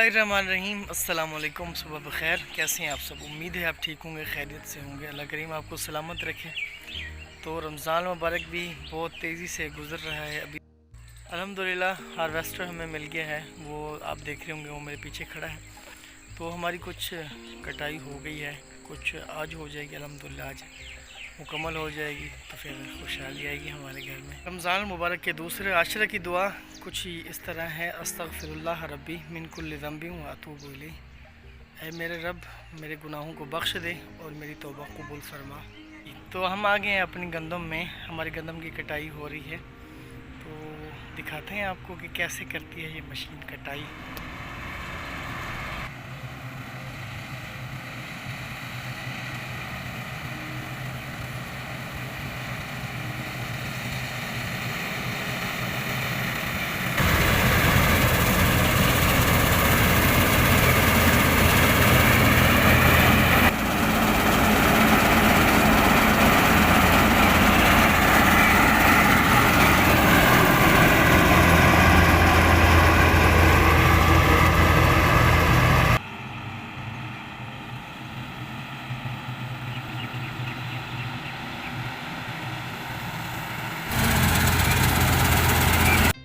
बिस्मिल्लाहिर्रहमानिर्रहीम। अस्सलाम वालेकुम। सुबह बखैर। कैसे हैं आप सब? उम्मीद है आप ठीक होंगे, खैरियत से होंगे। अल्लाह करीम आपको सलामत रखे। तो रमज़ान मुबारक भी बहुत तेज़ी से गुज़र रहा है। अभी अल्हम्दुलिल्लाह हार्वेस्टर हमें मिल गया है, वो आप देख रहे होंगे, वो मेरे पीछे खड़ा है। तो हमारी कुछ कटाई हो गई है, कुछ आज हो जाएगी अल्हम्दुलिल्लाह। आज मुकम्मल हो जाएगी तो फिर खुशहाली आएगी हमारे घर में। रमज़ान मुबारक के दूसरे आशरा की दुआ कुछ ही इस तरह है। अस्तगफिरुल्लाह रब्बी मिन कुल्लि ज़ंबि व अतूबु इलैह। ऐ मेरे रब, मेरे गुनाहों को बख्श दे और मेरी तौबा कबूल फरमा। तो हम आ गए हैं अपनी गंदम में। हमारी गंदम की कटाई हो रही है, तो दिखाते हैं आपको कि कैसे करती है ये मशीन कटाई।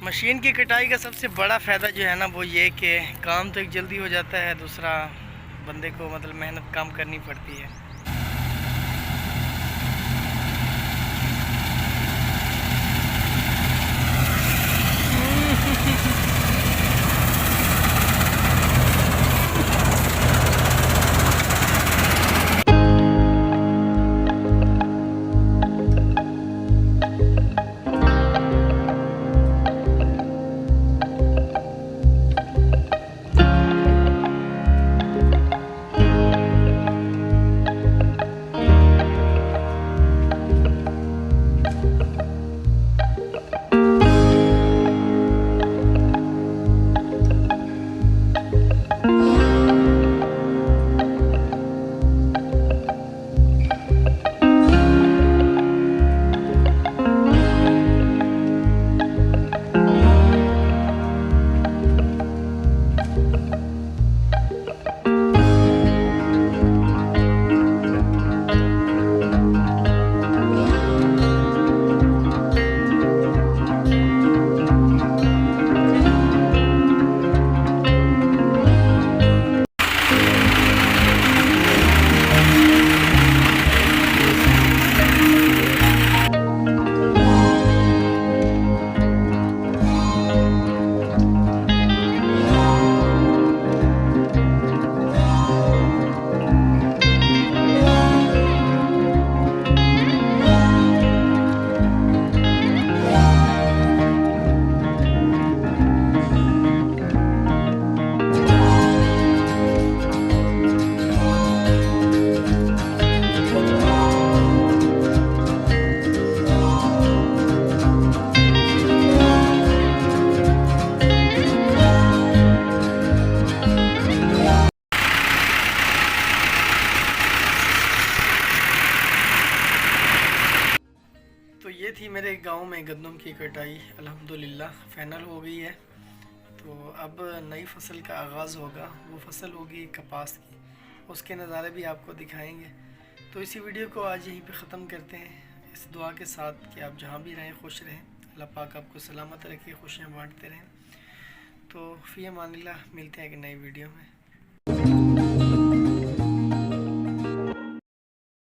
मशीन की कटाई का सबसे बड़ा फ़ायदा जो है ना, वो ये कि काम तो एक जल्दी हो जाता है, दूसरा बंदे को मतलब मेहनत कम करनी पड़ती है। तो ये थी मेरे गांव में गंदम की कटाई, अल्हम्दुलिल्लाह फाइनल हो गई है। तो अब नई फसल का आगाज़ होगा, वो फसल होगी कपास की, उसके नज़ारे भी आपको दिखाएंगे। तो इसी वीडियो को आज यहीं पे ख़त्म करते हैं, इस दुआ के साथ कि आप जहाँ भी रहें खुश रहें, अल्लाह पाक आपको सलामत रखे, खुशियाँ बांटते रहें। तो फ़ी अमानिल्लाह, मिलते हैं एक नई वीडियो में।